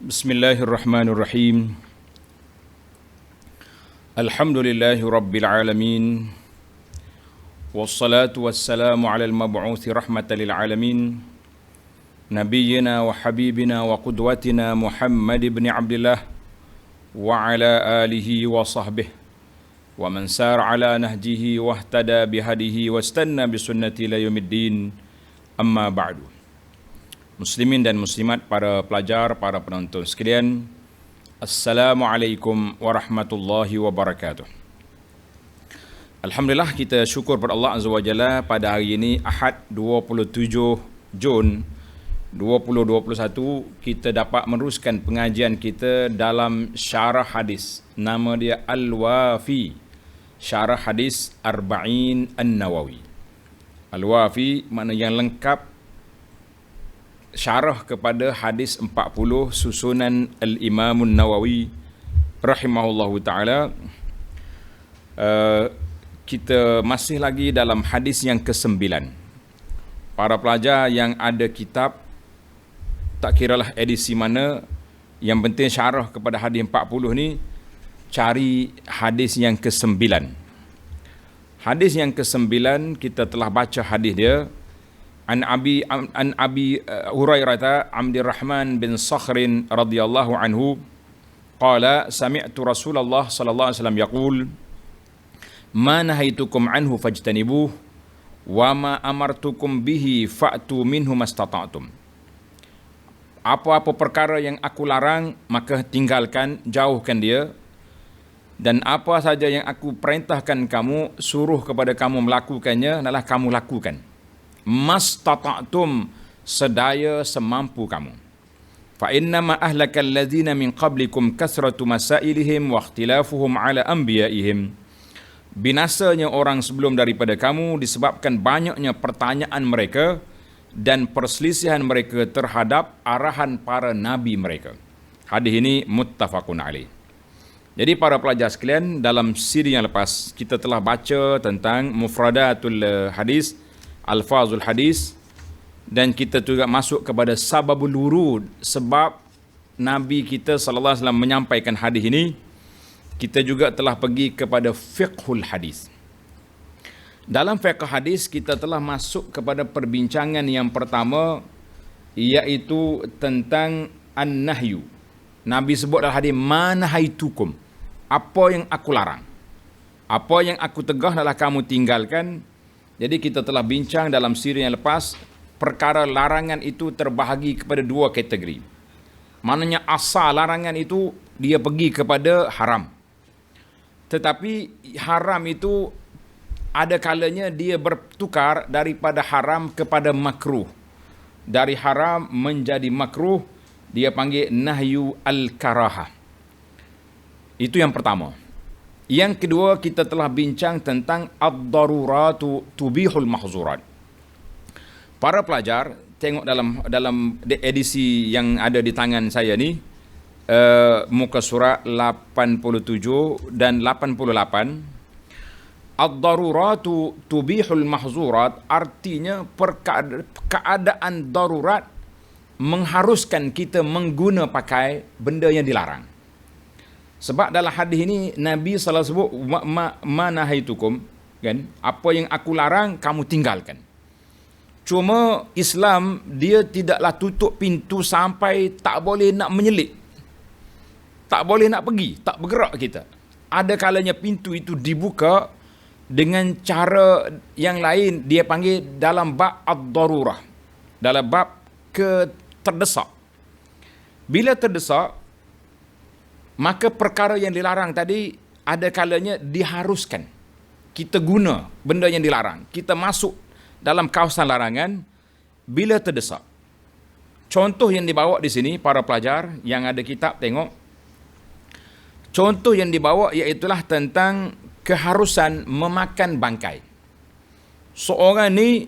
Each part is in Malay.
Bismillahirrahmanirrahim. Alhamdulillahi rabbil alamin. Wassalatu wassalamu ala al-mab'uthi rahmatan lil alamin. Nabiyyina wa habibina wa qudwatina Muhammad ibn Abdullah wa ala alihi wa sahbihi wa man sara ala nahjihi wa ihtada bihadihi wa istanna bisunnati ila yaumiddin. Amma ba'du. Muslimin dan muslimat, para pelajar, para penonton sekalian, Assalamualaikum warahmatullahi wabarakatuh. Alhamdulillah, kita syukur kepada Allah Azza wa Jalla pada hari ini Ahad 27 Jun 2021 kita dapat meneruskan pengajian kita dalam syarah hadis. Nama dia Al-Wafi, syarah hadis Arba'in An-Nawawi. Al-Wafi makna yang lengkap, syarah kepada hadis 40 susunan Al-Imamun Nawawi rahimahullahu ta'ala. Kita masih lagi dalam hadis yang ke-9. Para pelajar yang ada kitab, tak kiralah edisi mana, yang penting syarah kepada hadis 40 ni, cari hadis yang ke-9. Hadis yang ke-9 kita telah baca hadis dia. An Abi Hurairah Abdurrahman bin Sakhr radhiyallahu anhu qala sami'tu Rasulullah sallallahu alaihi wasallam yaqul ma nahaitukum anhu fajtanibuh wa ma amartukum bihi fa'tu minhu mastata'tum. Apa-apa perkara yang aku larang, maka tinggalkan, jauhkan dia, dan apa saja yang aku perintahkan kamu, suruh kepada kamu melakukannya, adalah kamu lakukan. Mastata'tum, sedaya semampu kamu. Fa innama ahlakal ladzina min qablikum kasratu masailihim wa ikhtilafuhum ala anbiya'ihim. Binasanya orang sebelum daripada kamu disebabkan banyaknya pertanyaan mereka dan perselisihan mereka terhadap arahan para nabi mereka. Hadis ini muttafaqun alaih. Jadi para pelajar sekalian, dalam siri yang lepas kita telah baca tentang mufradatul hadis, alfazul hadis, dan kita juga masuk kepada sababul wurud, sebab Nabi kita sallallahu alaihi wasallam menyampaikan hadis ini. Kita juga telah pergi kepada fiqhul hadis. Dalam fiqh hadis kita telah masuk kepada perbincangan yang pertama, iaitu tentang an-nahyu. Nabi sebut dalam hadis, manahaitukum, apa yang aku larang, apa yang aku tegah adalah kamu tinggalkan. Jadi kita telah bincang dalam siri yang lepas, perkara larangan itu terbahagi kepada dua kategori. Maknanya asal larangan itu dia pergi kepada haram. Tetapi haram itu ada kalanya dia bertukar daripada haram kepada makruh. Dari haram menjadi makruh, dia panggil nahyu al-karahah. Itu yang pertama. Yang kedua, kita telah bincang tentang ad-daruratu tubihul mahzurat. Para pelajar, tengok dalam edisi yang ada di tangan saya ni, muka surat 87 dan 88. Ad-daruratu tubihul mahzurat artinya keadaan darurat mengharuskan kita mengguna pakai benda yang dilarang. Sebab dalam hadis ini Nabi sallallahu alaihi wasallam sebut manahaitukum, kan, apa yang aku larang kamu tinggalkan. Cuma Islam dia tidaklah tutup pintu sampai tak boleh nak menyelit, tak boleh nak pergi, tak bergerak kita. Ada kalanya pintu itu dibuka dengan cara yang lain, dia panggil dalam bab ad-darurah, dalam bab terdesak. Bila terdesak, maka perkara yang dilarang tadi ada kalanya diharuskan kita guna benda yang dilarang. Kita masuk dalam kawasan larangan bila terdesak. Contoh yang dibawa di sini, para pelajar yang ada kitab tengok. Contoh yang dibawa iaitulah tentang keharusan memakan bangkai. Seorang ni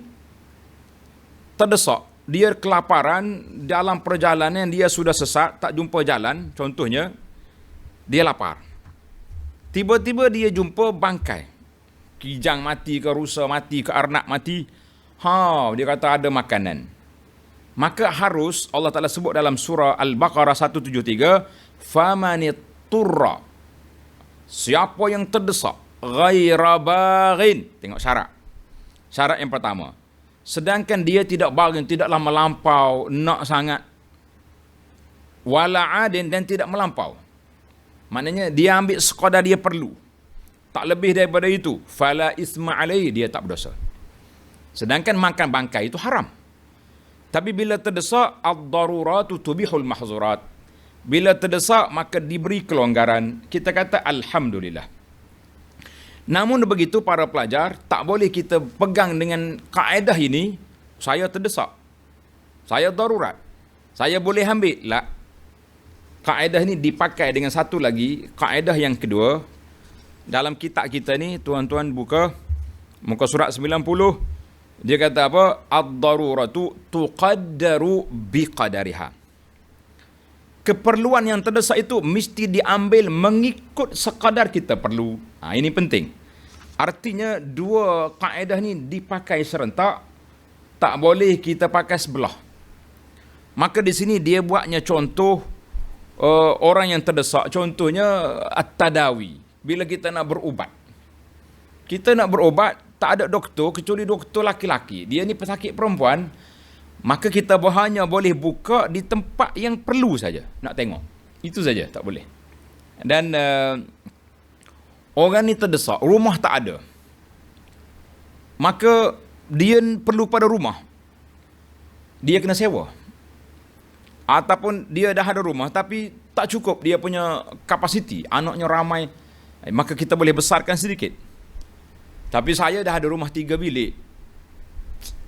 terdesak, dia kelaparan, dalam perjalanan dia sudah sesat, tak jumpa jalan, contohnya dia lapar. Tiba-tiba dia jumpa bangkai. Kijang mati ke, rusa mati ke, arnak mati. Dia kata ada makanan. Maka harus Allah Ta'ala sebut dalam surah Al-Baqarah 173, famanitturra, siapa yang terdesak, ghaira baghin. Tengok syarat. Syarat yang pertama, sedangkan dia tidak baghin, tidaklah melampau, nak sangat, wala adin, dan tidak melampau. Maknanya dia ambil sekadar dia perlu, tak lebih daripada itu. Fala isma alaihi, dia tak berdosa. Sedangkan makan bangkai itu haram. Tapi bila terdesak, ad-daruratu tubihul mahzurat. Bila terdesak, maka diberi kelonggaran. Kita kata alhamdulillah. Namun begitu para pelajar, tak boleh kita pegang dengan kaedah ini, saya terdesak, saya darurat, saya boleh ambil. La. Kaedah ini dipakai dengan satu lagi, kaedah yang kedua. Dalam kitab kita ni, tuan-tuan buka muka surat 90. Dia kata apa? Ad-daruratu tuqaddaru biqadariha. Keperluan yang terdesak itu mesti diambil mengikut sekadar kita perlu. Ini penting. Artinya dua kaedah ni dipakai serentak, tak boleh kita pakai sebelah. Maka di sini dia buatnya contoh orang yang terdesak. Contohnya at-tadawi. Bila kita nak berubat. Kita nak berubat, tak ada doktor kecuali doktor laki-laki. Dia ni pesakit perempuan, maka kita hanya boleh buka di tempat yang perlu saja. Nak tengok. Itu saja, tak boleh. Dan orang ni terdesak, rumah tak ada. Maka dia perlu pada rumah. Dia kena sewa. Ataupun dia dah ada rumah tapi tak cukup dia punya kapasiti, anaknya ramai. Maka kita boleh besarkan sedikit. Tapi saya dah ada rumah 3 bilik.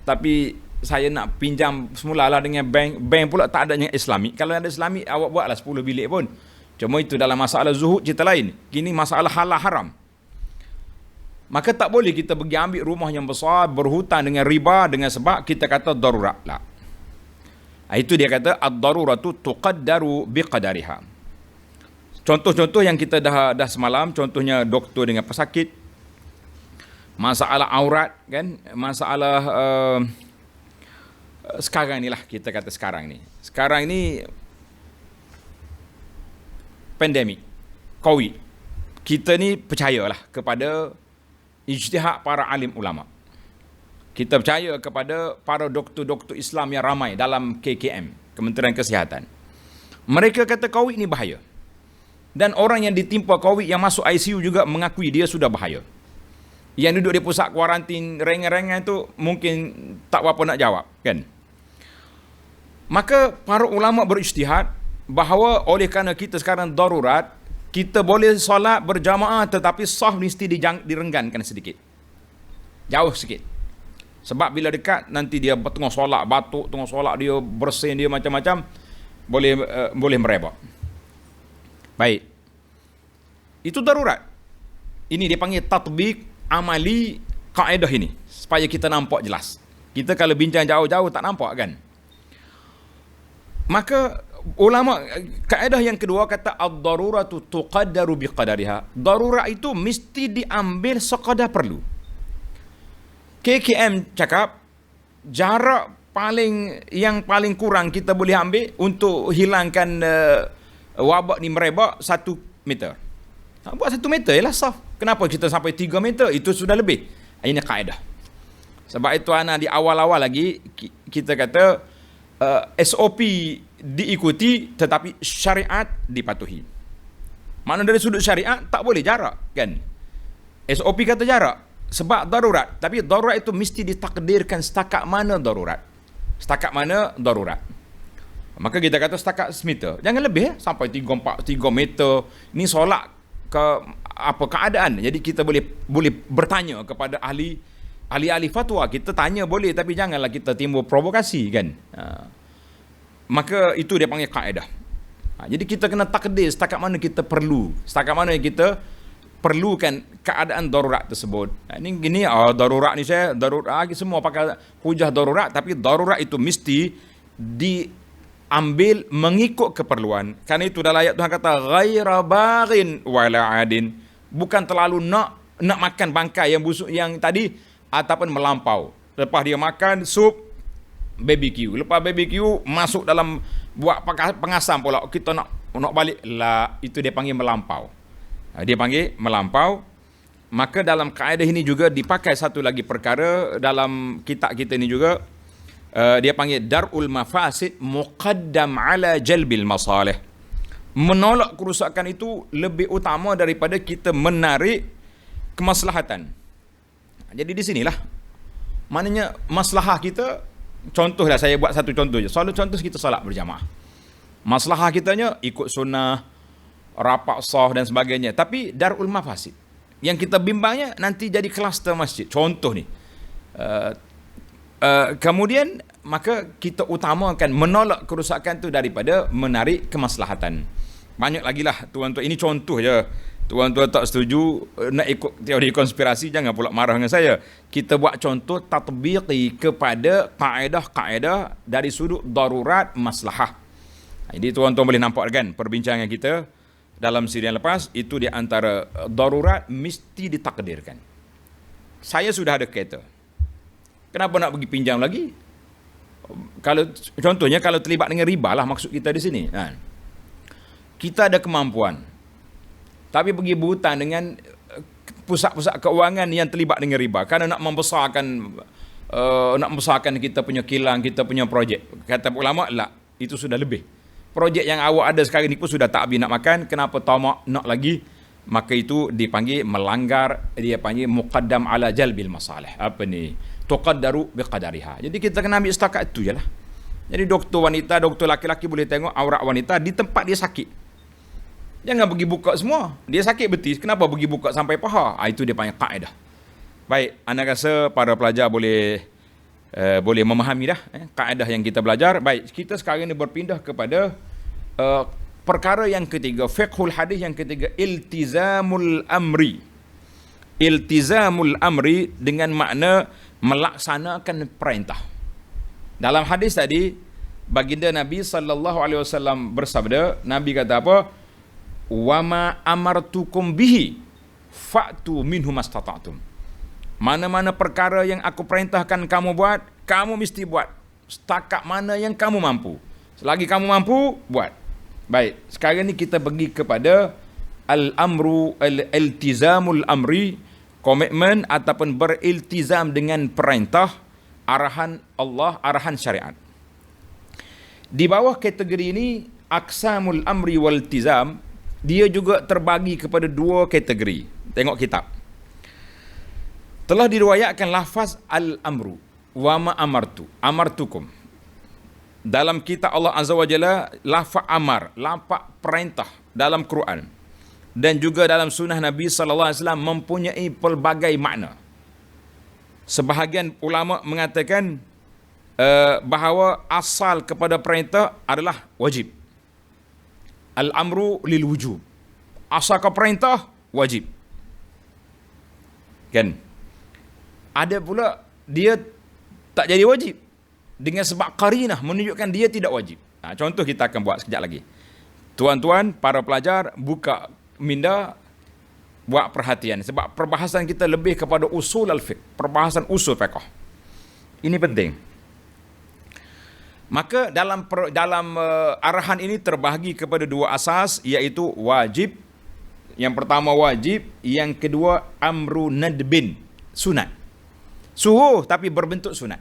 Tapi saya nak pinjam semulalah dengan bank. Bank pula tak ada yang Islamik. Kalau ada Islamik, awak buatlah 10 bilik pun. Cuma itu dalam masalah zuhud cerita lain. Kini masalah halal haram. Maka tak boleh kita pergi ambil rumah yang besar, berhutang dengan riba, dengan sebab kita kata darurat lah. Itu dia kata ad-daruratu tuqaddaru biqadariha. Contoh-contoh yang kita dah semalam, contohnya doktor dengan pesakit, masalah aurat kan, masalah sekarang ni lah, kita kata sekarang ni. Sekarang ni pandemik COVID. Kita ni percayalah kepada ijtihad para alim ulama. Kita percaya kepada para doktor-doktor Islam yang ramai dalam KKM, Kementerian Kesihatan. Mereka kata COVID ni bahaya. Dan orang yang ditimpa COVID yang masuk ICU juga mengakui dia sudah bahaya. Yang duduk di pusat kuarantin rengan-rengan tu mungkin tak apa nak jawab kan. Maka para ulama berijtihad bahawa oleh kerana kita sekarang darurat, kita boleh solat berjamaah tetapi saf mesti direnggankan sedikit. Jauh sikit. Sebab bila dekat nanti dia tengah solat batuk, tengah solat dia bersin dia macam-macam, boleh merebak. Baik. Itu darurat. Ini dia panggil tatbik amali kaedah ini supaya kita nampak jelas. Kita kalau bincang jauh-jauh tak nampak kan. Maka ulama kaedah yang kedua kata ad-daruratu tuqaddaru biqadariha. Darurat itu mesti diambil sekadar perlu. KKM cakap jarak yang paling kurang kita boleh ambil untuk hilangkan wabak ni merebak 1 meter. Buat 1 meter ialah saf. Kenapa kita sampai 3 meter? Itu sudah lebih. Ini kaedah. Sebab itu anak di awal-awal lagi kita kata SOP diikuti tetapi syariat dipatuhi. Makna dari sudut syariat tak boleh jarak kan. SOP kata jarak sebab darurat, tapi darurat itu mesti ditakdirkan setakat mana darurat. Setakat mana darurat. Maka kita kata setakat semeter. Jangan lebih sampai 3 meter. Ini solat ke apa keadaan. Jadi kita boleh bertanya kepada ahli fatwa. Kita tanya boleh tapi janganlah kita timbul provokasi kan. Maka itu dia panggil kaedah. Jadi kita kena takdir setakat mana kita perlu. Setakat mana kita perlukan keadaan darurat tersebut. Ini darurat ni saya darurat semua pakai hujah darurat, tapi darurat itu mesti diambil mengikut keperluan. Karena itu dalam ayat Tuhan kata ghaira baghin wala adin, bukan terlalu nak makan bangkai yang busuk yang tadi ataupun melampau. Lepas dia makan sup BBQ. Lepas BBQ masuk dalam buat pengasam pula. Kita nak balik lah, itu dia panggil melampau. Dia panggil melampau. Maka dalam kaedah ini juga dipakai satu lagi perkara dalam kitab kita ni juga, dia panggil dar'ul mafasid muqaddam ala jalbil masalih. Menolak kerusakan itu lebih utama daripada kita menarik kemaslahatan. Jadi di sinilah maknanya maslahah kita. Contohlah, saya buat satu contoh je. Selalu contoh kita solat berjamaah. Maslahah kitanya ikut sunnah, rapat sah dan sebagainya. Tapi darul mafasid, yang kita bimbangnya nanti jadi kluster masjid. Contoh ni. Kemudian maka kita utamakan menolak kerusakan tu daripada menarik kemaslahatan. Banyak lagi lah tuan-tuan. Ini contoh je. Tuan-tuan tak setuju nak ikut teori konspirasi, jangan pula marah dengan saya. Kita buat contoh tatbiqi kepada kaedah-kaedah dari sudut darurat maslahah. Jadi tuan-tuan boleh nampak kan perbincangan kita dalam siri yang lepas, itu di antara darurat mesti ditakdirkan. Saya sudah ada kereta. Kenapa nak pergi pinjam lagi? Kalau contohnya kalau terlibat dengan riba lah maksud kita di sini. Kita ada kemampuan, tapi pergi berhutang dengan pusat-pusat keuangan yang terlibat dengan riba kerana nak membesarkan kita punya kilang, kita punya projek. Kata ulama, lah, itu sudah lebih. Projek yang awak ada sekarang ni pun sudah tak habis nak makan, kenapa tamak nak lagi? Maka itu dipanggil melanggar, dia panggil muqaddam ala jalbil masalih. Apa ni? Tuqaddaru biqadariha. Jadi kita kena ambil setakat itu je lah. Jadi doktor wanita, doktor laki-laki boleh tengok aurat wanita di tempat dia sakit. Jangan pergi buka semua. Dia sakit betis, kenapa pergi buka sampai paha? Itu dia panggil kaedah. Baik, anda rasa para pelajar boleh memahami dah kaedah yang kita belajar. Baik, kita sekarang ni berpindah kepada perkara yang ketiga, fiqhul hadis yang ketiga, iltizamul amri. Iltizamul amri dengan makna melaksanakan perintah. Dalam hadis tadi, baginda Nabi SAW bersabda, Nabi kata apa? Wama amartukum bihi fa'tu minhu mastata'tum. Mana-mana perkara yang aku perintahkan kamu buat, kamu mesti buat setakat mana yang kamu mampu. Selagi kamu mampu, buat. Baik, sekarang ni kita pergi kepada al-amru, al-iltizamul amri, komitmen ataupun beriltizam dengan perintah, arahan Allah, arahan syariat. Di bawah kategori ini, aqsamul amri wal iltizam, dia juga terbagi kepada dua kategori. Tengok kitab. Telah diriwayatkan lafaz al-amru wa ma amartukum. Dalam kitab Allah Azza wa Jalla, lafaz amar, lafaz perintah dalam Quran dan juga dalam sunnah Nabi sallallahu alaihi wasallam mempunyai pelbagai makna. Sebahagian ulama mengatakan bahawa asal kepada perintah adalah wajib. Al-amru lil wujub. Asal ke perintah wajib. Kan? Ada pula dia tak jadi wajib dengan sebab qarinah menunjukkan dia tidak wajib. Contoh kita akan buat sekejap lagi. Tuan-tuan, para pelajar, buka minda, buat perhatian sebab perbahasan kita lebih kepada usul al-fiqh, perbahasan usul fiqh. Ini penting. Maka dalam arahan ini terbahagi kepada dua asas, iaitu wajib. Yang pertama wajib, yang kedua amru nadbin, sunat. Suruh tapi berbentuk sunat.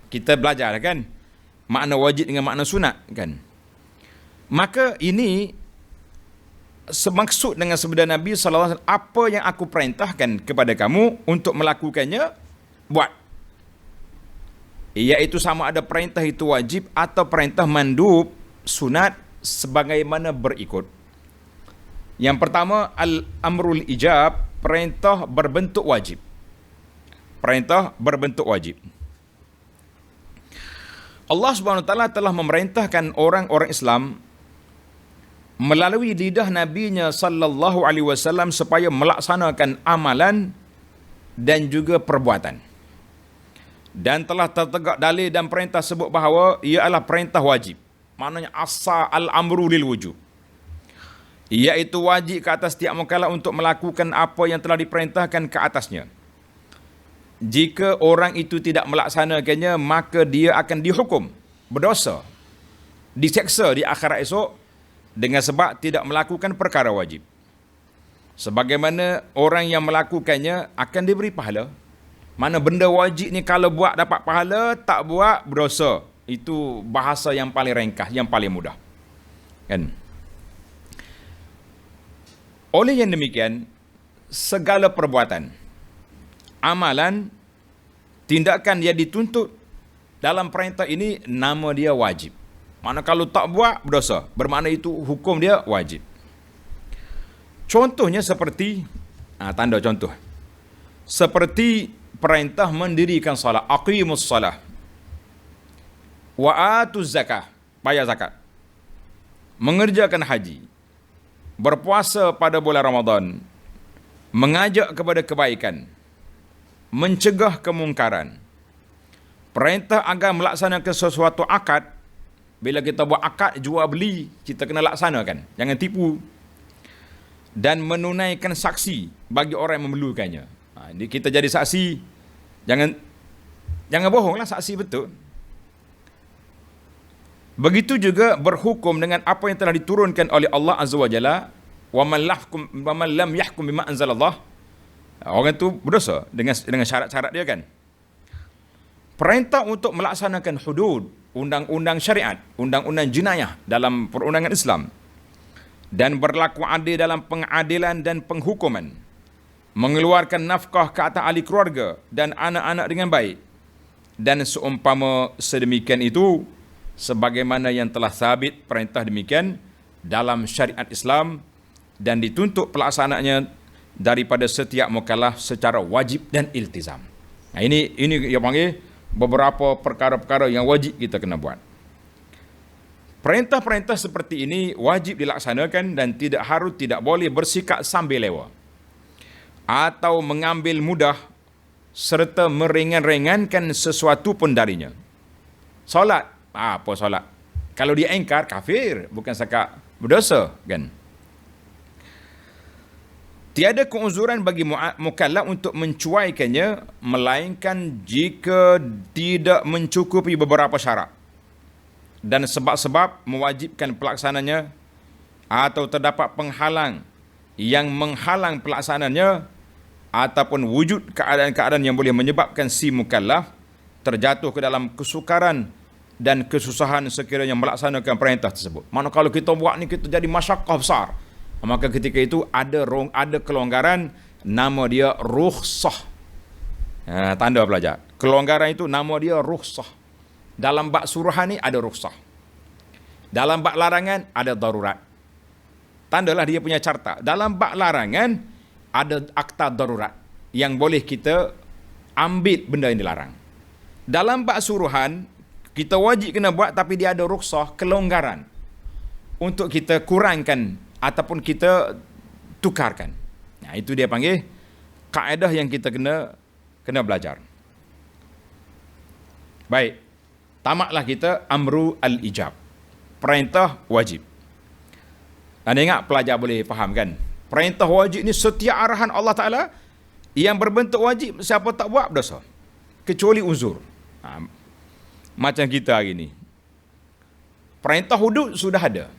Kita belajar kan makna wajib dengan makna sunat kan. Maka ini semaksud dengan sabda Nabi sallallahu alaihi wasallam, apa yang aku perintahkan kepada kamu untuk melakukannya, buat. Iaitu sama ada perintah itu wajib atau perintah mandub, sunat, sebagaimana berikut. Yang pertama, al-amrul ijab, perintah berbentuk wajib. Perintah berbentuk wajib. Allah Subhanahu wa taala telah memerintahkan orang-orang Islam melalui lidah nabinya sallallahu alaihi wasallam supaya melaksanakan amalan dan juga perbuatan. Dan telah tertegak dalil dan perintah sebut bahawa ia adalah perintah wajib. Maknanya asal al-amru lil wujub. Iaitu wajib ke atas setiap mukallaf untuk melakukan apa yang telah diperintahkan ke atasnya. jika orang itu tidak melaksanakannya, maka dia akan dihukum berdosa, diseksa di akhirat esok dengan sebab tidak melakukan perkara wajib. Sebagaimana orang yang melakukannya akan diberi pahala. Mana benda wajib ni kalau buat dapat pahala, tak buat berdosa. Itu bahasa yang paling ringkas, yang paling mudah. Kan? Oleh yang demikian, segala perbuatan, amalan, tindakan yang dituntut dalam perintah ini, nama dia wajib. Mana kalau tak buat, berdosa. Bermakna itu hukum dia wajib. Contohnya seperti, tanda contoh. Seperti perintah mendirikan salat, aqimus salah. Wa atuz zakah, bayar zakat. Mengerjakan haji. Berpuasa pada bulan Ramadan. Mengajak kepada kebaikan. Mencegah kemungkaran. Perintah agar melaksanakan sesuatu akad. Bila kita buat akad jual beli, kita kena laksanakan. Jangan tipu. Dan menunaikan saksi bagi orang yang memerlukannya. Kita jadi saksi, jangan bohonglah, saksi betul. Begitu juga berhukum dengan apa yang telah diturunkan oleh Allah Azza wa Jalla. Wa man lam yahkum bima anzalallah. Orang itu berdosa dengan syarat-syarat dia kan. Perintah untuk melaksanakan hudud, undang-undang syariat, undang-undang jenayah dalam perundangan Islam, dan berlaku adil dalam pengadilan dan penghukuman, mengeluarkan nafkah ke atas ahli keluarga dan anak-anak dengan baik, dan seumpama sedemikian itu, sebagaimana yang telah sabit perintah demikian dalam syariat Islam dan dituntut pelaksanaannya daripada setiap mukallaf secara wajib dan iltizam. Ini yang panggil beberapa perkara-perkara yang wajib kita kena buat. Perintah-perintah seperti ini wajib dilaksanakan dan tidak boleh bersikap sambil lewa atau mengambil mudah serta meringan-ringankan sesuatu pun darinya. Solat, apa solat? Kalau dia ingkar, kafir, bukan sekadar berdosa, kan? Tiada keuzuran bagi mukallaf untuk mencuaikannya, melainkan jika tidak mencukupi beberapa syarat dan sebab-sebab mewajibkan pelaksananya, atau terdapat penghalang yang menghalang pelaksananya, ataupun wujud keadaan-keadaan yang boleh menyebabkan si mukallaf terjatuh ke dalam kesukaran dan kesusahan sekiranya melaksanakan perintah tersebut. Mana kalau kita buat ni kita jadi masyakkah besar, maka ketika itu ada kelonggaran, nama dia rukhsah. Tanda pelajar. Kelonggaran itu nama dia rukhsah. Dalam bab suruhan ni ada rukhsah. Dalam bab larangan ada darurat. Tandalah dia punya carta. Dalam bab larangan ada akta darurat yang boleh kita ambil benda yang dilarang. Dalam bab suruhan kita wajib kena buat, tapi dia ada rukhsah, kelonggaran untuk kita kurangkan ataupun kita tukarkan. Itu dia panggil kaedah yang kita kena belajar. Baik, tamatlah kita amru al-ijab, perintah wajib. Anda ingat pelajar boleh faham kan? Perintah wajib ni setiap arahan Allah Ta'ala yang berbentuk wajib, siapa tak buat berdosa, kecuali uzur. Macam kita hari ni, perintah hudud sudah ada,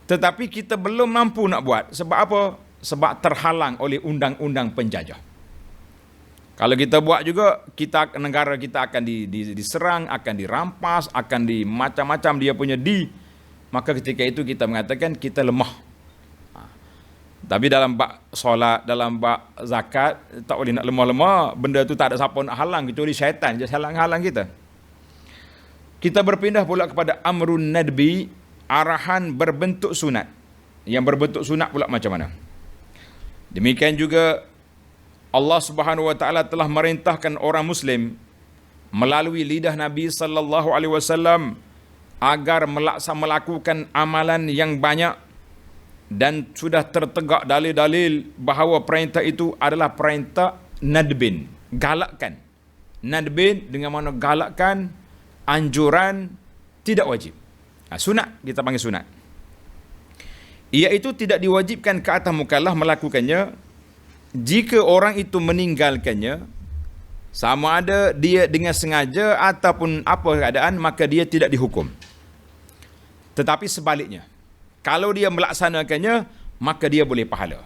tetapi kita belum mampu nak buat. Sebab apa? Sebab terhalang oleh undang-undang penjajah. Kalau kita buat juga, negara kita akan diserang, akan dirampas, akan macam-macam dia punya maka ketika itu kita mengatakan kita lemah. Tapi dalam bab solat, dalam bab zakat, tak boleh nak lemah-lemah. Benda tu tak ada siapa nak halang kecuali syaitan je halang kita. Kita berpindah pula kepada amrun nadbi, arahan berbentuk sunat. Yang berbentuk sunat pula macam mana? Demikian juga Allah Subhanahu wa taala telah merintahkan orang muslim melalui lidah Nabi sallallahu alaihi wasallam agar melakukan amalan yang banyak, dan sudah tertegak dalil-dalil bahawa perintah itu adalah perintah nadbin, galakkan. Nadbin dengan mana galakkan, anjuran, tidak wajib. Sunat, kita panggil sunat. Iaitu tidak diwajibkan ke atas mukallaf melakukannya jika orang itu meninggalkannya Sama ada dia dengan sengaja ataupun apa keadaan, maka dia tidak dihukum. Tetapi sebaliknya, kalau dia melaksanakannya, maka dia boleh pahala.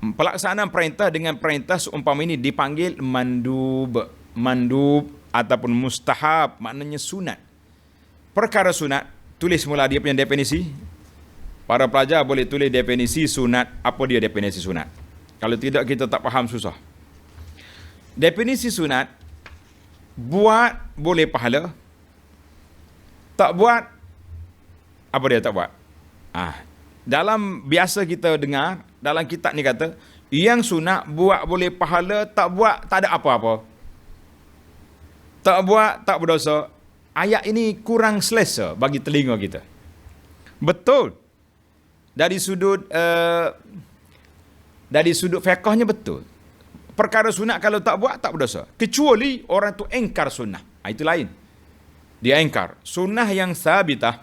Pelaksanaan perintah dengan perintah seumpama ini dipanggil mandub. Mandub ataupun mustahab, maknanya sunat. Perkara sunat, tulis mula dia punya definisi. Para pelajar boleh tulis definisi sunat. Apa dia definisi sunat? Kalau tidak, kita tak faham, susah. Definisi sunat, buat boleh pahala, tak buat, apa dia tak buat? Dalam biasa kita dengar, dalam kitab ni kata, yang sunat buat boleh pahala, tak buat tak ada apa-apa. Tak buat tak berdosa. Ayat ini kurang selesa bagi telinga kita. Betul. Dari sudut fiqhnya betul. Perkara sunat kalau tak buat tak berdosa. Kecuali orang tu engkar sunnah. Itu lain. Dia engkar. Sunnah yang sabitah,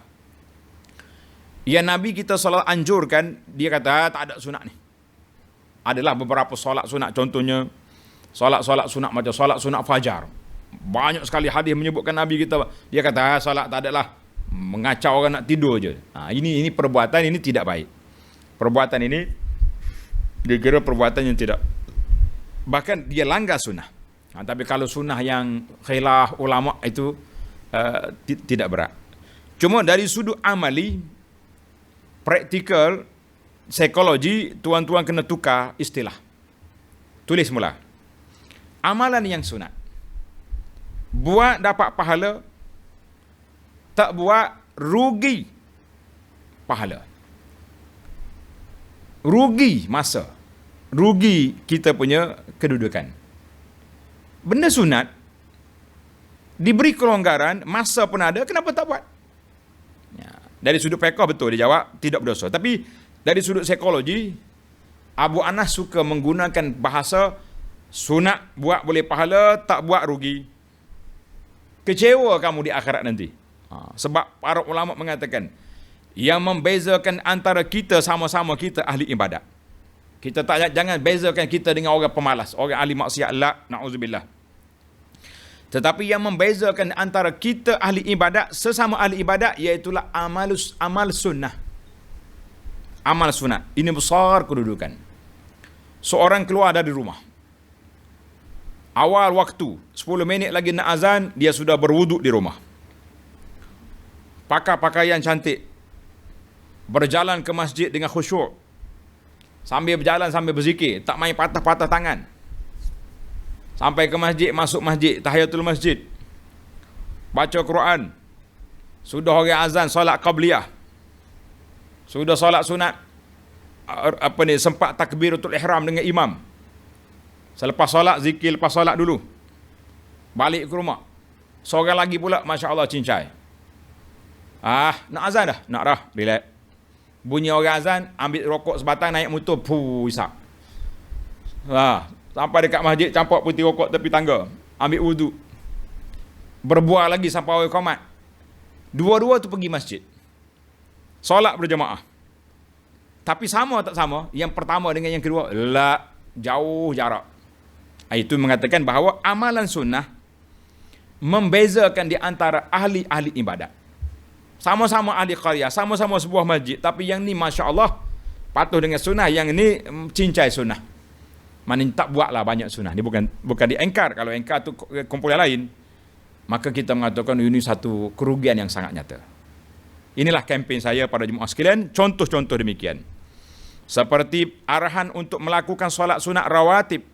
yang Nabi kita salat anjurkan, dia kata tak ada sunat ni. Adalah beberapa solat sunat, contohnya solat sunat macam solat sunat fajar. Banyak sekali hadis menyebutkan Nabi kita, dia kata solat tak ada lah, mengacau orang nak tidur je. Ini perbuatan ini tidak baik. Perbuatan ini dikira perbuatan yang tidak, bahkan dia langgar sunnah. Tapi kalau sunnah yang khilaf ulama itu tidak berat. Cuma dari sudut amali, praktikal, psikologi, tuan-tuan kena tukar istilah. Tulis mula. Amalan yang sunat, buat dapat pahala, tak buat rugi pahala. Rugi masa, rugi kita punya kedudukan. Benda sunat diberi kelonggaran, masa pun ada, kenapa tak buat? Dari sudut fiqh betul dia jawab tidak berdosa. Tapi dari sudut psikologi, Abu Anas suka menggunakan bahasa sunat buat boleh pahala, tak buat rugi. Kecewa kamu di akhirat nanti. Sebab para ulama mengatakan, yang membezakan antara kita sama-sama kita ahli ibadat. Kita jangan bezakan kita dengan orang pemalas, orang ahli maksiat, la, na'udzubillah. Tetapi yang membezakan antara kita ahli ibadat, sesama ahli ibadat, iaitulah amal sunnah. Amal sunnah. Ini besar kedudukan. Seorang keluar dari rumah, awal waktu, 10 minit lagi nak azan, dia sudah berwuduk di rumah. Pakai pakaian cantik, berjalan ke masjid dengan khusyuk, sambil berjalan sambil berzikir, tak main patah-patah tangan. Sampai ke masjid, masuk masjid, tahiyatul masjid, baca Quran, sudah orang azan, solat qabliyah, sudah solat sunat, sempat takbiratul ihram dengan imam. Selepas solat, zikir lepas solat dulu, balik ke rumah. Seorang lagi pula, Masya Allah, cincai. Nak azan dah? Nak dah, relax. Bunyi orang azan, ambil rokok sebatang, naik motor, isap. Sampai dekat masjid, campak putih rokok tepi tangga, ambil wuduk, berbual lagi sampai awal qamat. Dua-dua tu pergi masjid, solat berjemaah. Tapi sama tak sama? Yang pertama dengan yang kedua? La, jauh jarak. Itu mengatakan bahawa amalan sunnah membezakan di antara ahli-ahli ibadat. Sama-sama ahli qaryah, sama-sama sebuah masjid, tapi yang ni Masya Allah patuh dengan sunnah, yang ni cincai sunnah. Mana tak buatlah banyak sunnah. Ini bukan diengkar. Kalau engkar tu kumpulan lain, maka kita mengatakan ini satu kerugian yang sangat nyata. Inilah kempen saya pada jemaah sekalian, contoh-contoh demikian. Seperti arahan untuk melakukan solat sunat rawatib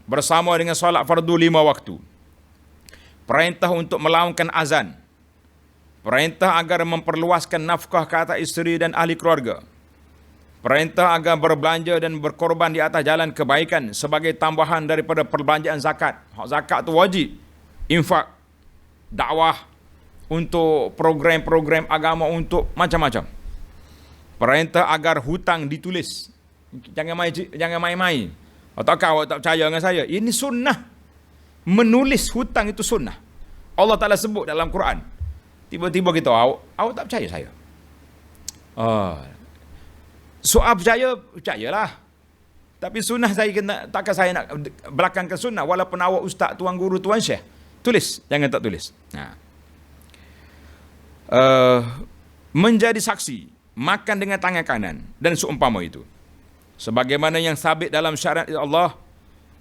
bersama dengan solat fardu 5 waktu. Perintah untuk melaungkan azan. Perintah agar memperluaskan nafkah ke atas isteri dan ahli keluarga. Perintah agar berbelanja dan berkorban di atas jalan kebaikan sebagai tambahan daripada perbelanjaan zakat. Hak zakat tu wajib. Infak, dakwah, untuk program-program agama, untuk macam-macam. Perintah agar hutang ditulis. Jangan main-main. Ataukah awak tak percaya dengan saya? Ini sunnah. Menulis hutang itu sunnah. Allah Ta'ala sebut dalam Quran. Tiba-tiba kita, awak tak percaya saya? Soal percayalah. Tapi sunnah saya kena, takkan saya nak belakangkan sunnah walaupun awak ustaz, tuan guru, tuan syekh. Tulis, jangan tak tulis. Menjadi saksi, makan dengan tangan kanan dan seumpama itu. Sebagaimana yang sabit dalam syariat Allah,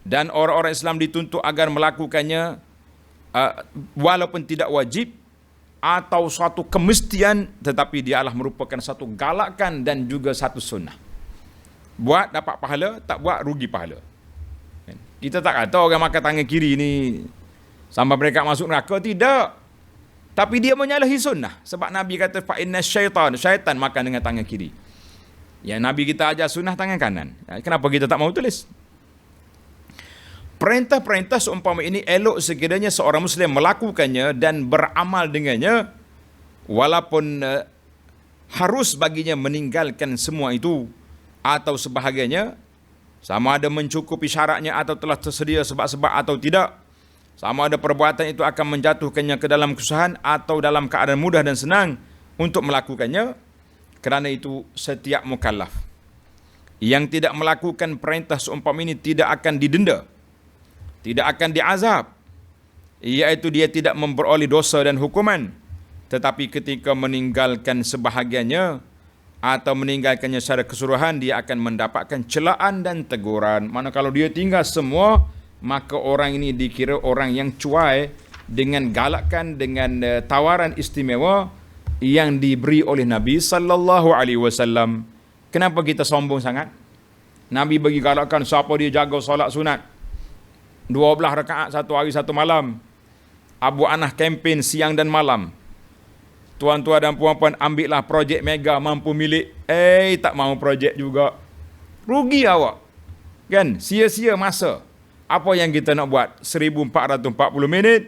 dan orang-orang Islam dituntut agar melakukannya walaupun tidak wajib atau suatu kemestian, tetapi dia adalah merupakan satu galakan dan juga satu sunnah. Buat dapat pahala, tak buat rugi pahala. Kita tak kata orang makan tangan kiri ni sampai mereka masuk neraka, tidak. Tapi dia menyalahi sunnah. Sebab Nabi kata fa inna syaitan makan dengan tangan kiri. Yang Nabi kita ajar sunnah tangan kanan. Kenapa kita tak mau tulis? Perintah-perintah seumpama ini elok sekiranya seorang Muslim melakukannya dan beramal dengannya, walaupun harus baginya meninggalkan semua itu atau sebahagiannya, sama ada mencukupi syaratnya atau telah tersedia sebab-sebab atau tidak, sama ada perbuatan itu akan menjatuhkannya ke dalam kesusahan atau dalam keadaan mudah dan senang untuk melakukannya. Kerana itu setiap mukallaf yang tidak melakukan perintah seumpama ini tidak akan didenda, tidak akan diazab, iaitu dia tidak memperoleh dosa dan hukuman. Tetapi ketika meninggalkan sebahagiannya atau meninggalkannya secara keseluruhan, dia akan mendapatkan celaan dan teguran. Mana kalau dia tinggal semua, maka orang ini dikira orang yang cuai dengan galakan, dengan tawaran istimewa yang diberi oleh Nabi sallallahu alaihi wasallam. Kenapa kita sombong sangat? Nabi bagi galakan siapa dia jaga solat sunat 12 rakaat satu hari satu malam. Abu Anah kempen siang dan malam. Tuan-tuan dan puan-puan, ambillah projek mega mampu milik. Tak mau projek juga. Rugi awak. Kan? Sia-sia masa. Apa yang kita nak buat? 1440 minit.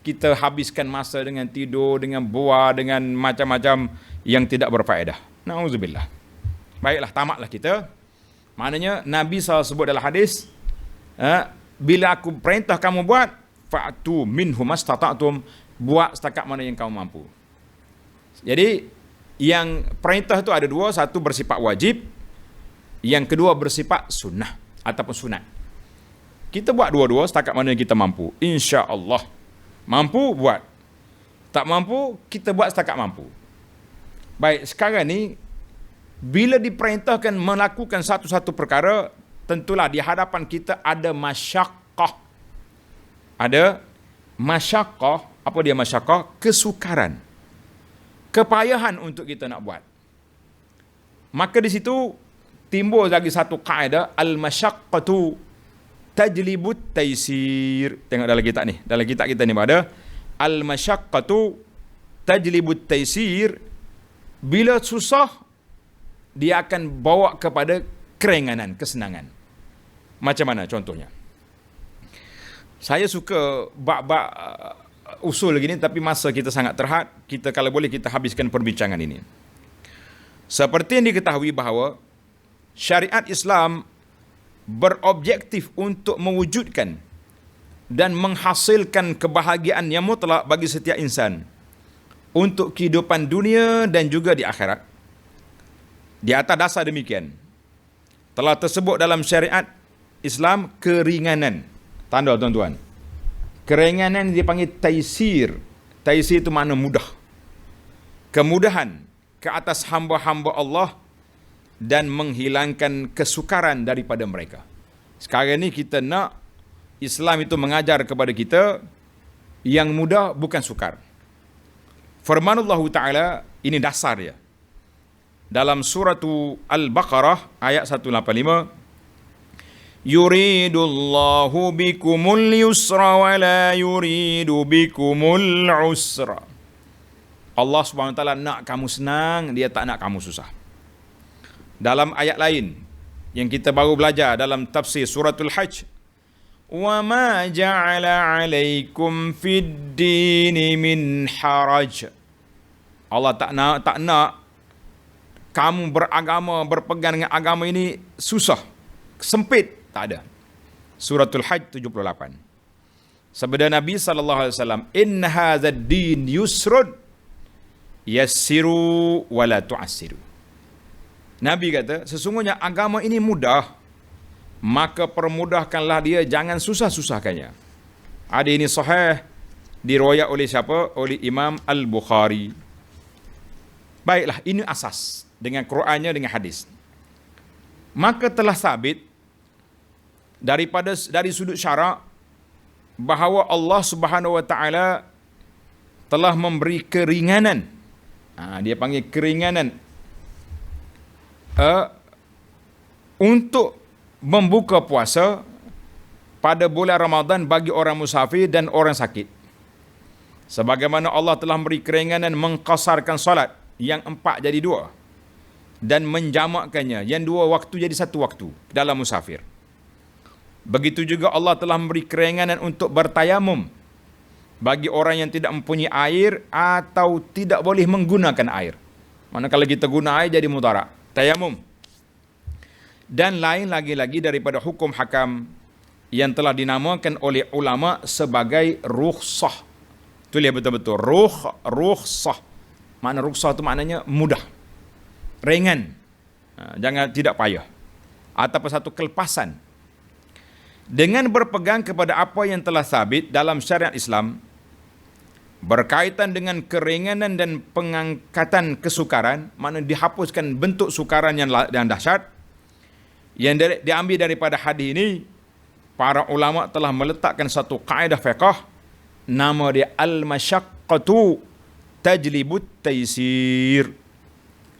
Kita habiskan masa dengan tidur, dengan buah, dengan macam-macam yang tidak berfaedah. Na'udzubillah. Baiklah, tamatlah kita. Maknanya Nabi SAW sebut dalam hadis, bila aku perintah kamu buat, fa'tu minhu mastata'tum, buat setakat mana yang kamu mampu. Jadi yang perintah itu ada dua, satu bersifat wajib, yang kedua bersifat sunnah ataupun sunat. Kita buat dua-dua setakat mana yang kita mampu. Insya-Allah. Mampu buat. Tak mampu, kita buat setakat mampu. Baik, sekarang ni bila diperintahkan melakukan satu-satu perkara, tentulah di hadapan kita ada masyaqqah. Ada masyaqqah. Apa dia masyaqqah? Kesukaran. Kepayahan untuk kita nak buat. Maka di situ timbul lagi satu kaedah, al-masyaqqatu tajlibut taysir. Tengok dalam kitab ni. Dalam kitab kita ni ada al-masyaqqatu tajlibut taysir. Bila susah, dia akan bawa kepada keringanan, kesenangan. Macam mana contohnya? Saya suka bab-bab usul gini, tapi masa kita sangat terhad. Kita kalau boleh kita habiskan perbincangan ini. Seperti yang diketahui bahawa syariat Islam berobjektif untuk mewujudkan dan menghasilkan kebahagiaan yang mutlak bagi setiap insan untuk kehidupan dunia dan juga di akhirat. Di atas dasar demikian, telah tersebut dalam syariat Islam keringanan. Tanda tuan-tuan. Keringanan dipanggil taisir. Taisir itu makna mudah. Kemudahan ke atas hamba-hamba Allah dan menghilangkan kesukaran daripada mereka. Sekarang ni kita nak Islam itu mengajar kepada kita yang mudah bukan sukar. Firmanullah Ta'ala, ini dasar dia. Dalam surah Al-Baqarah ayat 185, yuridullahu bikumul yusra wa la yuridu bikumul usra. Allah SWT nak kamu senang, dia tak nak kamu susah. Dalam ayat lain yang kita baru belajar dalam tafsir suratul Hajj, wa ma ja'ala 'alaikum fid dini min haraj. Allah tak nak kamu beragama, berpegang dengan agama ini susah, sempit, tak ada. Suratul Hajj 78. Sabda Nabi SAW, in hadzal din yusrun yassiru wa la tu'assiru. Nabi kata, sesungguhnya agama ini mudah, maka permudahkanlah dia, jangan susah-susahkannya. Hadis ini sahih, diriwayat oleh siapa? Oleh Imam Al-Bukhari. Baiklah, ini asas dengan Qurannya, dengan hadis. Maka telah sabit dari sudut syarak bahawa Allah Subhanahu wa taala telah memberi keringanan. Dia panggil keringanan untuk membuka puasa pada bulan Ramadan bagi orang musafir dan orang sakit. Sebagaimana Allah telah memberi keringanan mengqasarkan solat yang 4 jadi 2 dan menjamakkannya yang 2 waktu jadi 1 waktu dalam musafir. Begitu juga Allah telah memberi keringanan untuk bertayamum bagi orang yang tidak mempunyai air atau tidak boleh menggunakan air. Manakala kita guna air jadi mudarat. Tayamum. Dan lain lagi-lagi daripada hukum hakam yang telah dinamakan oleh ulama sebagai rukhsah. Tulis betul-betul. Rukhsah. Makna rukhsah itu maknanya mudah. Ringan. Jangan tidak payah. Ataupun satu kelepasan. Dengan berpegang kepada apa yang telah sabit dalam syariat Islam berkaitan dengan keringanan dan pengangkatan kesukaran, makna dihapuskan bentuk sukaran yang dahsyat, yang diambil daripada hadis ini, para ulama telah meletakkan satu kaedah fiqh, nama dia al-masyaqqatu tajlibut taysir.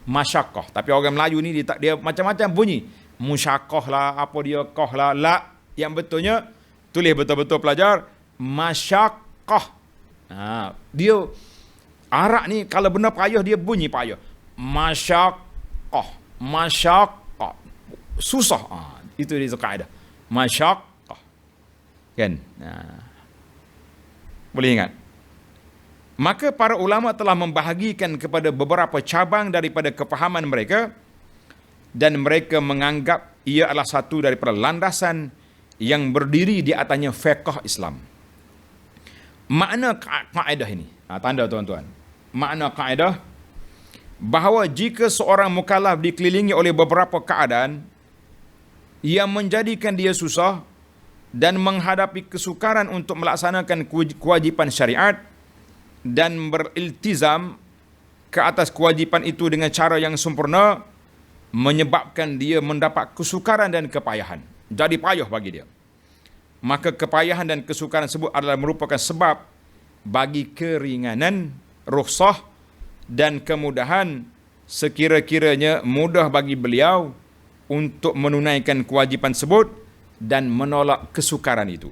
Masyaqqah, tapi orang Melayu ni dia macam-macam bunyi. Musyaqqah lah, apa dia qah lah, la. Yang betulnya, tulis betul-betul pelajar, masyaqqah. Dia Arab ni kalau benar payah dia bunyi payah. Masyaqqah. Masyaqqah. Susah. Itu dia kaedah. Masyaqqah. Kan? Boleh ingat? Maka para ulama telah membahagikan kepada beberapa cabang daripada kefahaman mereka dan mereka menganggap ia adalah satu daripada landasan yang berdiri di atasnya fiqh Islam. Makna kaedah ini, tanda tuan-tuan. Makna kaedah bahawa jika seorang mukallaf dikelilingi oleh beberapa keadaan yang menjadikan dia susah dan menghadapi kesukaran untuk melaksanakan kewajipan syariat dan beriltizam ke atas kewajipan itu dengan cara yang sempurna, menyebabkan dia mendapat kesukaran dan kepayahan. Jadi payah bagi dia. Maka kepayahan dan kesukaran tersebut adalah merupakan sebab bagi keringanan, rukhsah dan kemudahan sekira-kiranya mudah bagi beliau untuk menunaikan kewajipan tersebut dan menolak kesukaran itu.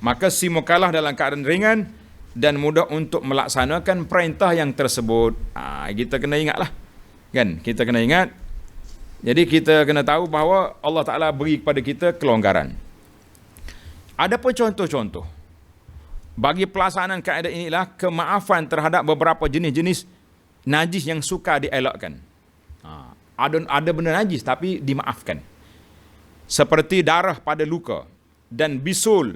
Maka si mukallaf dalam keadaan ringan dan mudah untuk melaksanakan perintah yang tersebut. Kita kena ingatlah. Kan? Kita kena ingat. Jadi kita kena tahu bahawa Allah Ta'ala beri kepada kita kelonggaran. Ada pun contoh-contoh. Bagi pelaksanaan kaedah inilah kemaafan terhadap beberapa jenis-jenis najis yang suka dielakkan. Ada benda najis tapi dimaafkan. Seperti darah pada luka dan bisul.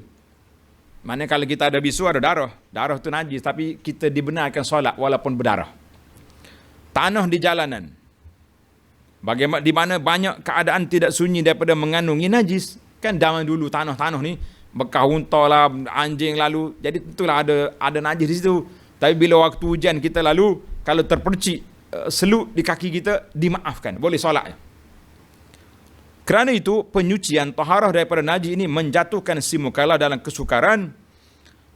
Maknanya kalau kita ada bisul ada darah. Darah itu najis tapi kita dibenarkan solat walaupun berdarah. Tanah di jalanan. Bagaimana di mana banyak keadaan tidak sunyi daripada mengandungi najis. Kan zaman dulu tanah-tanah ni bekas unta lah, anjing lalu. Jadi tentulah ada najis di situ. Tapi bila waktu hujan kita lalu, kalau terpercik seluk di kaki kita, dimaafkan. Boleh solat. Kerana itu, penyucian taharah daripada najis ini menjatuhkan si mukallaf dalam kesukaran,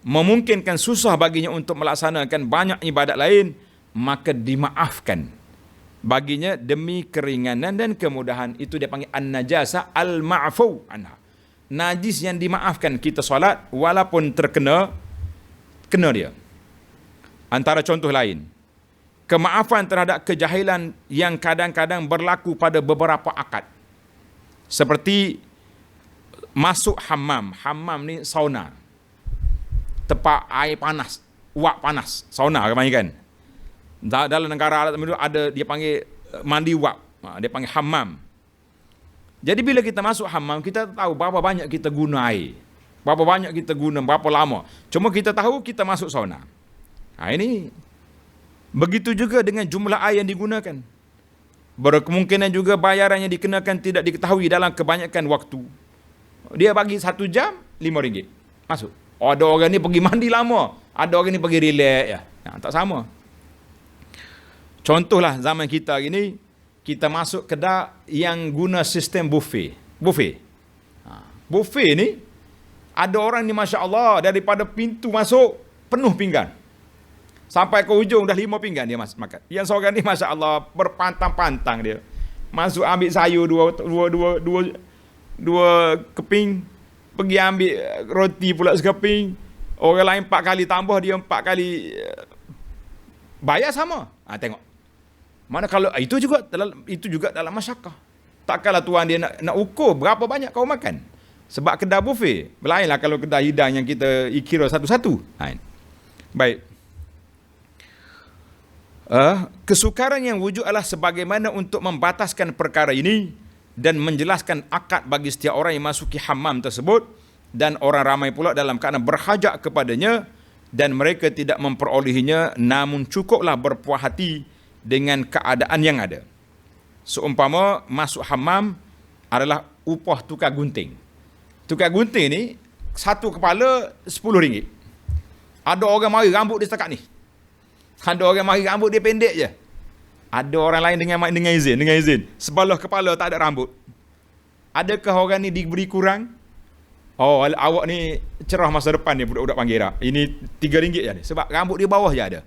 memungkinkan susah baginya untuk melaksanakan banyak ibadat lain, maka dimaafkan baginya demi keringanan dan kemudahan. Itu dia panggil an-najasa al-ma'fu anha. Najis yang dimaafkan, kita solat walaupun kena dia. Antara contoh lain, kemaafan terhadap kejahilan yang kadang-kadang berlaku pada beberapa akad. Seperti masuk hammam. Hammam ni sauna. Tempat air panas, uap panas, sauna kan? Dalam negara Arab ada dia panggil mandi uap. Dia panggil hammam. Jadi bila kita masuk hammam, kita tahu berapa banyak kita guna air. Berapa banyak kita guna, berapa lama. Cuma kita tahu kita masuk sauna. Ini begitu juga dengan jumlah air yang digunakan. Berkemungkinan juga bayarannya dikenakan tidak diketahui dalam kebanyakan waktu. Dia bagi 1 jam, RM5. Masuk. Oh, ada orang ni pergi mandi lama. Ada orang ni pergi relax ya. Tak sama. Contohlah zaman kita hari ni, kita masuk kedai yang guna sistem buffet. Buffet ni, ada orang ni Masya Allah, daripada pintu masuk, penuh pinggan. Sampai ke ujung dah 5 pinggan dia makan. Yang seorang ni Masya Allah, berpantang-pantang dia. Masuk ambil sayur dua keping, pergi ambil roti pula sekeping. Orang lain 4 kali tambah, dia 4 kali bayar sama. Tengok. Mana kalau itu juga dalam masyarakat. Takkanlah tuan dia nak ukur berapa banyak kau makan. Sebab kedai buffet. Lainlah kalau kedai hidang yang kita kira satu-satu. Baik. Kesukaran yang wujud adalah sebagaimana untuk membataskan perkara ini dan menjelaskan akad bagi setiap orang yang masuki hammam tersebut, dan orang ramai pula dalam keadaan berhajat kepadanya dan mereka tidak memperolehinya, namun cukuplah berpuas hati dengan keadaan yang ada. Seumpama masuk hammam adalah upah tukar gunting. Tukar gunting ni, satu kepala RM10. Ada orang mari rambut dia setakat ni. Ada orang mari rambut dia pendek je. Ada orang lain dengan izin. Sebelah kepala tak ada rambut. Adakah orang ni diberi kurang? Oh, awak ni cerah masa depan ni budak-budak Panggera. Ini RM3 je ni. Sebab rambut dia bawah je ada.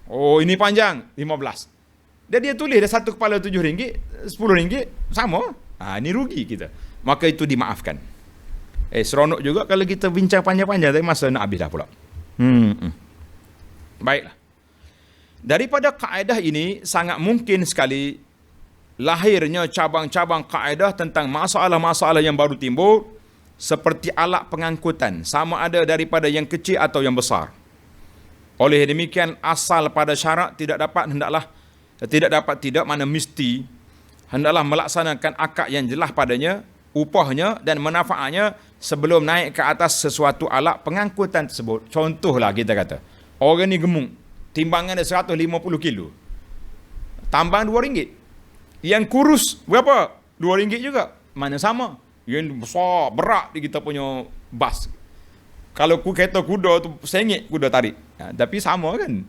Oh, ini panjang, 15. Dia tulis dah satu kepala RM7, RM10, sama. Ini rugi kita. Maka itu dimaafkan. Seronok juga kalau kita bincang panjang-panjang, tapi masa nak habis dah pula. Baiklah. Daripada kaedah ini, sangat mungkin sekali lahirnya cabang-cabang kaedah tentang masalah-masalah yang baru timbul, seperti alat pengangkutan, sama ada daripada yang kecil atau yang besar. Oleh demikian, asal pada syarat tidak dapat mana mesti hendaklah melaksanakan akad yang jelas padanya, upahnya dan manfaatnya sebelum naik ke atas sesuatu alat pengangkutan tersebut. Contohlah kita kata, orang ni gemuk, timbangan dia 150 kilo, tambang RM2. Yang kurus berapa? RM2 juga. Mana sama? Yang besar, berat di kita punya bas. Kalau kereta kuda tu sengit kuda tarik. Tapi sama kan?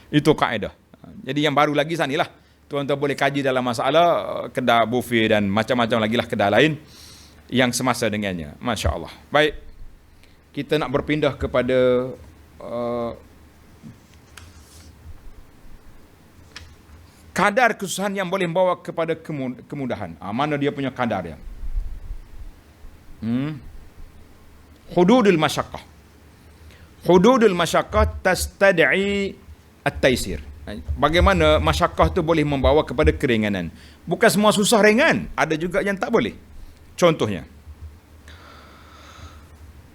Itu kaedah. Jadi yang baru lagi sanilah, tuan-tuan boleh kaji dalam masalah kedai buffet dan macam-macam lagi lah kedai lain yang semasa dengannya. Masya Allah. Baik. Kita nak berpindah kepada kadar kesusahan yang boleh membawa kepada kemudahan. Mana dia punya kadar dia? Hududul masyaqqah. Hududul masyaqqah tastad'i at-taisir. Bagaimana masyaqqah tu boleh membawa kepada keringanan. Bukan semua susah ringan, ada juga yang tak boleh. Contohnya,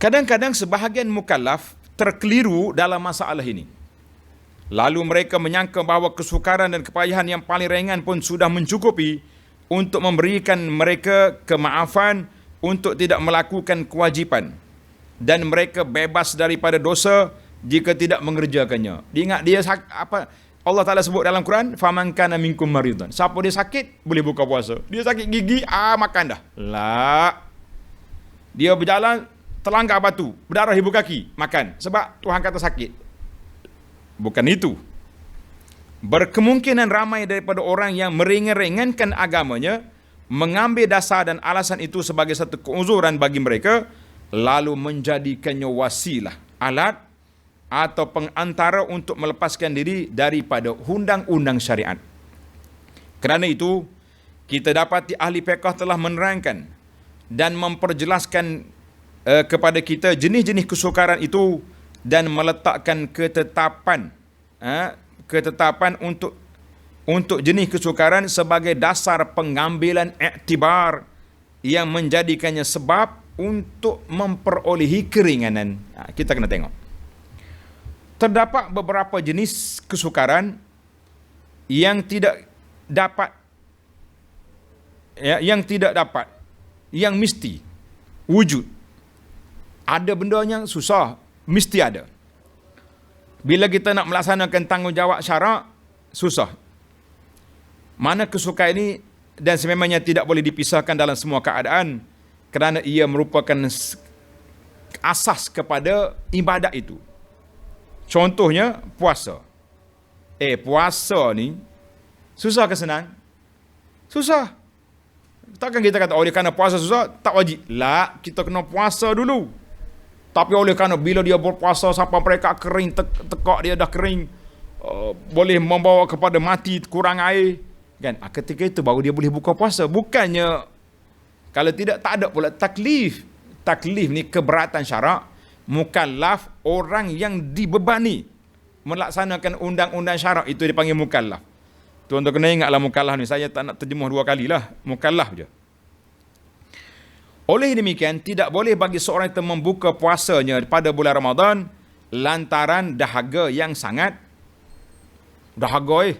kadang-kadang sebahagian mukallaf terkeliru dalam masalah ini. Lalu mereka menyangka bahawa kesukaran dan kepayahan yang paling ringan pun sudah mencukupi untuk memberikan mereka kemaafan untuk tidak melakukan kewajipan, dan mereka bebas daripada dosa jika tidak mengerjakannya. Ingat dia Allah Ta'ala sebut dalam Quran, faman kana minkum maridan. Siapa dia sakit boleh buka puasa. Dia sakit gigi, makan dah. Dia berjalan terlanggar batu, berdarah ibu kaki, makan sebab Tuhan kata sakit. Bukan itu. Berkemungkinan ramai daripada orang yang meringan-ringankan agamanya mengambil dasar dan alasan itu sebagai satu keuzuran bagi mereka, lalu menjadikannya wasilah, alat atau pengantara untuk melepaskan diri daripada undang-undang syariat. Kerana itu, kita dapati ahli fiqh telah menerangkan dan memperjelaskan kepada kita jenis-jenis kesukaran itu dan meletakkan ketetapan untuk jenis kesukaran sebagai dasar pengambilan iktibar yang menjadikannya sebab untuk memperolehi keringanan. Kita kena tengok. Terdapat beberapa jenis kesukaran yang tidak dapat, yang mesti wujud. Ada benda yang susah, mesti ada. Bila kita nak melaksanakan tanggungjawab syarak, susah. Mana kesukaan ini dan sememangnya tidak boleh dipisahkan dalam semua keadaan kerana ia merupakan asas kepada ibadat itu. Contohnya puasa. Puasa ni susah ke senang? Susah. Takkan kita kata oleh kerana puasa susah tak wajib. La, kita kena puasa dulu. Tapi oleh kerana bila dia berpuasa sampai mereka kering, tekak dia dah kering, boleh membawa kepada mati, kurang air, kan? Ketika itu baru dia boleh buka puasa. Bukannya kalau tidak, tak ada pula taklif. Taklif ni keberatan syarak. Mukallaf orang yang dibebani melaksanakan undang-undang syarak, itu dipanggil mukallaf. Tuan-tuan kena ingatlah mukallaf ni, saya tak nak terjemuh dua kali lah, mukallaf je. Oleh demikian, tidak boleh bagi seorang itu membuka puasanya pada bulan Ramadan lantaran dahaga yang sangat dahaga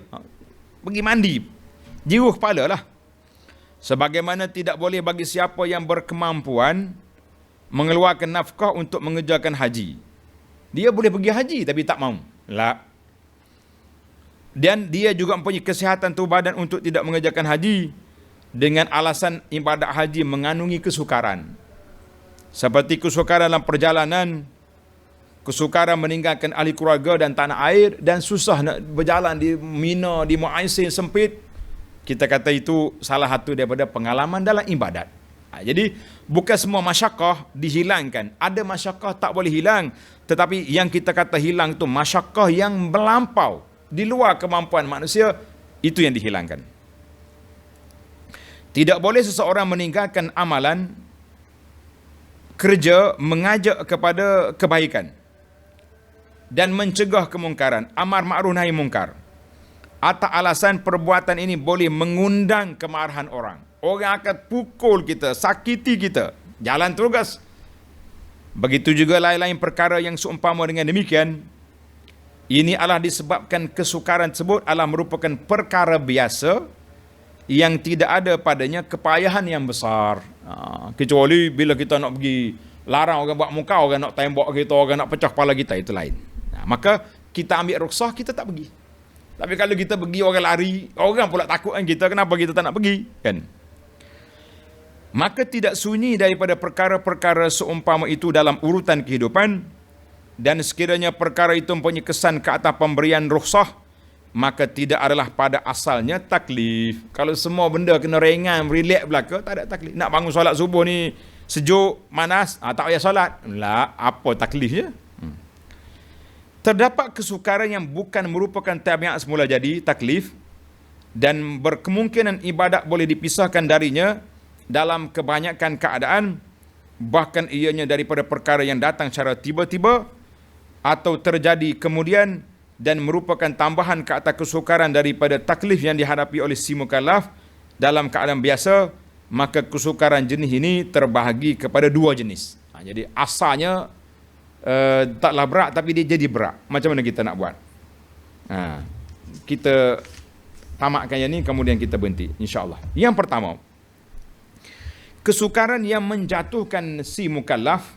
pergi mandi, jiruh kepala lah. Sebagaimana tidak boleh bagi siapa yang berkemampuan mengeluarkan nafkah untuk mengerjakan haji. Dia boleh pergi haji tapi tak mahu. La. Dan dia juga mempunyai kesihatan tubuh badan untuk tidak mengerjakan haji dengan alasan ibadat haji mengandungi kesukaran. Seperti kesukaran dalam perjalanan, kesukaran meninggalkan ahli keluarga dan tanah air, dan susah nak berjalan di Mina, di Mu'aisin sempit. Kita kata itu salah satu daripada pengalaman dalam ibadat. Jadi bukan semua masyakkah dihilangkan. Ada masyakkah tak boleh hilang, tetapi yang kita kata hilang itu masyakkah yang melampau di luar kemampuan manusia, itu yang dihilangkan. Tidak boleh seseorang meninggalkan amalan kerja mengajak kepada kebaikan dan mencegah kemungkaran, amar ma'ruf nahi mungkar, atas alasan perbuatan ini boleh mengundang kemarahan orang. Orang akan pukul kita, sakiti kita, jalan terus. Begitu juga lain-lain perkara yang seumpama dengan demikian. Ini adalah disebabkan kesukaran tersebut adalah merupakan perkara biasa yang tidak ada padanya kepayahan yang besar. Kecuali bila kita nak pergi larang orang buat muka, orang nak tembak kita, orang nak pecah kepala kita, itu lain. Maka kita ambil rukhsah, kita tak pergi. Tapi kalau kita pergi, orang lari, orang pula takut kan kita, kenapa kita tak nak pergi, kan? Maka tidak sunyi daripada perkara-perkara seumpama itu dalam urutan kehidupan, dan sekiranya perkara itu mempunyai kesan ke atas pemberian rukhsah, maka tidak adalah pada asalnya taklif. Kalau semua benda kena ringan, relax belaka, tak ada taklif. Nak bangun solat subuh ni sejuk, manas, tak payah solat. Lah, apa taklifnya? Terdapat kesukaran yang bukan merupakan tabiat semula jadi taklif, dan berkemungkinan ibadat boleh dipisahkan darinya dalam kebanyakan keadaan, bahkan ianya daripada perkara yang datang secara tiba-tiba atau terjadi kemudian dan merupakan tambahan ke atas kesukaran daripada taklif yang dihadapi oleh si mukallaf dalam keadaan biasa. Maka kesukaran jenis ini terbahagi kepada dua jenis. Jadi asalnya taklah berat, tapi dia jadi berat. Macam mana kita nak buat? Kita tamatkan yang ni, kemudian kita berhenti, insya-Allah. Yang pertama, kesukaran yang menjatuhkan si mukallaf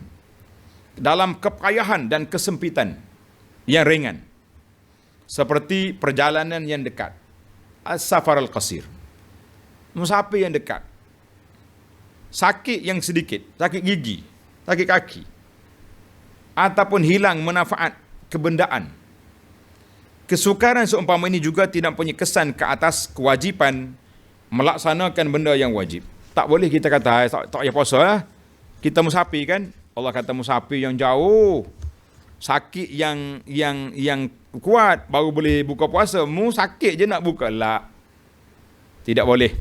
dalam kepayahan dan kesempitan yang ringan, seperti perjalanan yang dekat, as-safar al-qasir, musafir yang dekat, sakit yang sedikit, sakit gigi, sakit kaki, ataupun hilang manfaat kebendaan. Kesukaran seumpama ini juga tidak punya kesan ke atas kewajipan melaksanakan benda yang wajib. Tak boleh kita kata tak payah puasa lah. Kita musafir kan, Allah kata musafir yang jauh, sakit yang kuat baru boleh buka puasa. Mu sakit je nak buka lah, tidak boleh.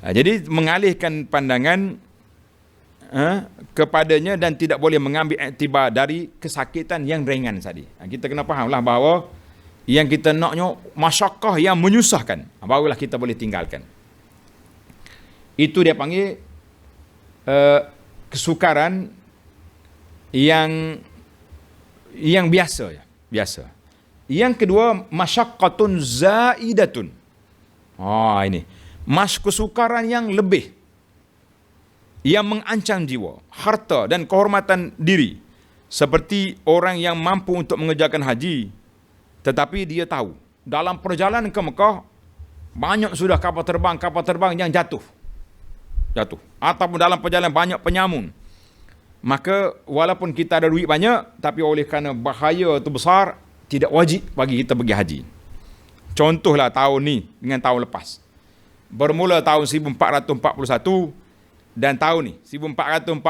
Jadi mengalihkan pandangan kepadanya dan tidak boleh mengambil iktibar dari kesakitan yang ringan tadi. Kita kena fahamlah bahawa yang kita naknya masyakkah yang menyusahkan, barulah kita boleh tinggalkan. Itu dia panggil kesukaran yang biasa ya, biasa. Yang kedua, masyaqqatun zaidatun. Ini kesukaran yang lebih, yang mengancam jiwa, harta dan kehormatan diri. Seperti orang yang mampu untuk mengerjakan haji, tetapi dia tahu dalam perjalanan ke Mekah Banyak sudah kapal terbang yang jatuh. Ataupun dalam perjalanan banyak penyamun. Maka walaupun kita ada duit banyak, tapi oleh kerana bahaya itu besar, tidak wajib bagi kita pergi haji. Contohlah tahun ni dengan tahun lepas. Bermula tahun 1441 dan tahun ni 1442,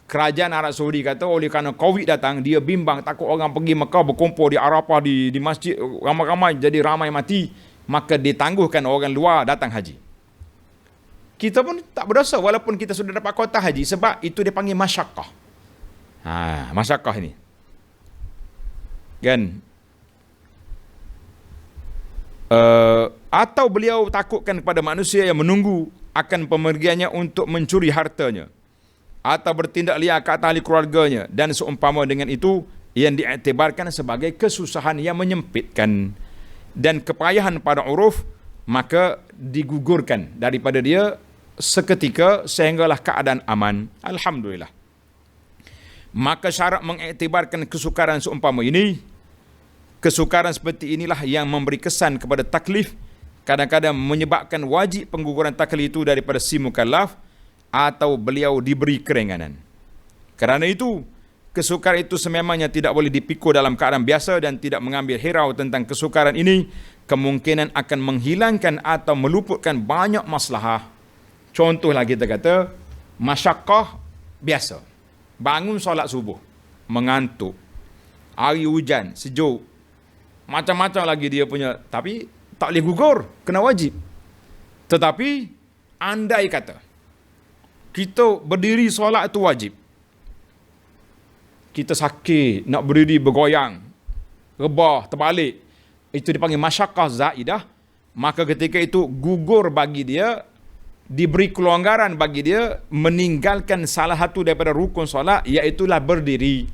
kerajaan Arab Saudi kata oleh kerana Covid datang, dia bimbang takut orang pergi Mekah berkumpul di Arafah, di masjid ramai-ramai, jadi ramai mati, maka ditangguhkan orang luar datang haji. Kita pun tak berdosa walaupun kita sudah dapat kuota haji, sebab itu dia panggil masyaqqah. Masyaqqah ini. Kan? Atau beliau takutkan kepada manusia yang menunggu akan pemergiannya untuk mencuri hartanya, atau bertindak liar ke atas ahli keluarganya, dan seumpama dengan itu yang diiktibarkan sebagai kesusahan yang menyempitkan dan kepayahan pada uruf, maka digugurkan daripada dia seketika sehinggalah keadaan aman. Alhamdulillah. Maka syarat mengiktibarkan kesukaran seumpama ini, kesukaran seperti inilah yang memberi kesan kepada taklif, kadang-kadang menyebabkan wajib pengguguran taklif itu daripada si mukallaf, atau beliau diberi keringanan. Kerana itu, kesukaran itu sememangnya tidak boleh dipikul dalam keadaan biasa dan tidak mengambil hirau tentang kesukaran ini, kemungkinan akan menghilangkan atau meluputkan banyak masalah. Contohlah kita kata, masyaqqah biasa. Bangun solat subuh, mengantuk, hari hujan, sejuk, macam-macam lagi dia punya, tapi tak boleh gugur, kena wajib. Tetapi, andai kata, kita berdiri solat itu wajib, kita sakit, nak berdiri bergoyang, rebah, terbalik, itu dipanggil masyaqqah zaidah, maka ketika itu gugur bagi dia, diberi kelonggaran bagi dia meninggalkan salah satu daripada rukun solat, iaitulah berdiri.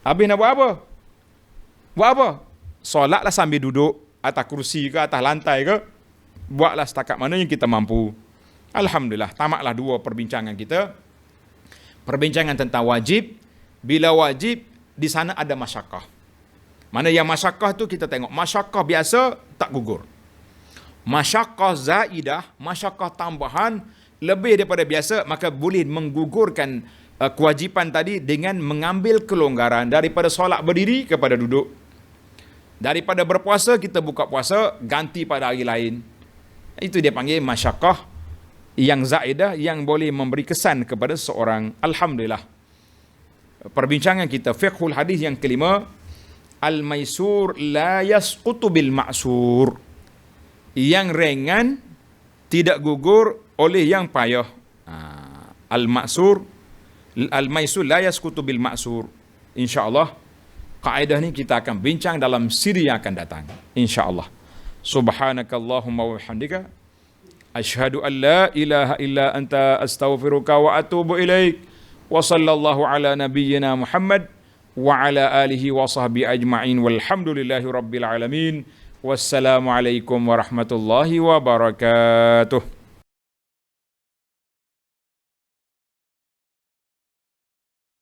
Habis nak buat apa? Buat apa? Solatlah sambil duduk, atas kursi ke, atas lantai ke, buatlah setakat mana yang kita mampu. Alhamdulillah, tamatlah dua perbincangan kita. Perbincangan tentang wajib. Bila wajib, di sana ada masyaqqah. Mana yang masyaqqah tu kita tengok. Masyaqqah biasa, tak gugur. Masyaqqah zaidah, masyaqqah tambahan, lebih daripada biasa, maka boleh menggugurkan kewajipan tadi dengan mengambil kelonggaran daripada solat berdiri kepada duduk. Daripada berpuasa, kita buka puasa, ganti pada hari lain. Itu dia panggil masyaqqah yang zaidah, yang boleh memberi kesan kepada seorang. Alhamdulillah. Perbincangan kita fiqhul hadis yang kelima, al-maisur la yasqutu bil ma'sur. Yang ringan tidak gugur oleh yang payah. Al-maisur la yasqutu bil ma'sur. Insya-Allah kaedah ni kita akan bincang dalam siri yang akan datang. Insya-Allah. Subhanakallahumma wa bihamdika asyhadu an la ilaha illa anta astaghfiruka wa atubu ilaik. Wa sallallahu ala nabiyyina Muhammad wa ala alihi wa sahbihi ajma'in walhamdulillahi rabbil alamin. Wassalamualaikum warahmatullahi wabarakatuh.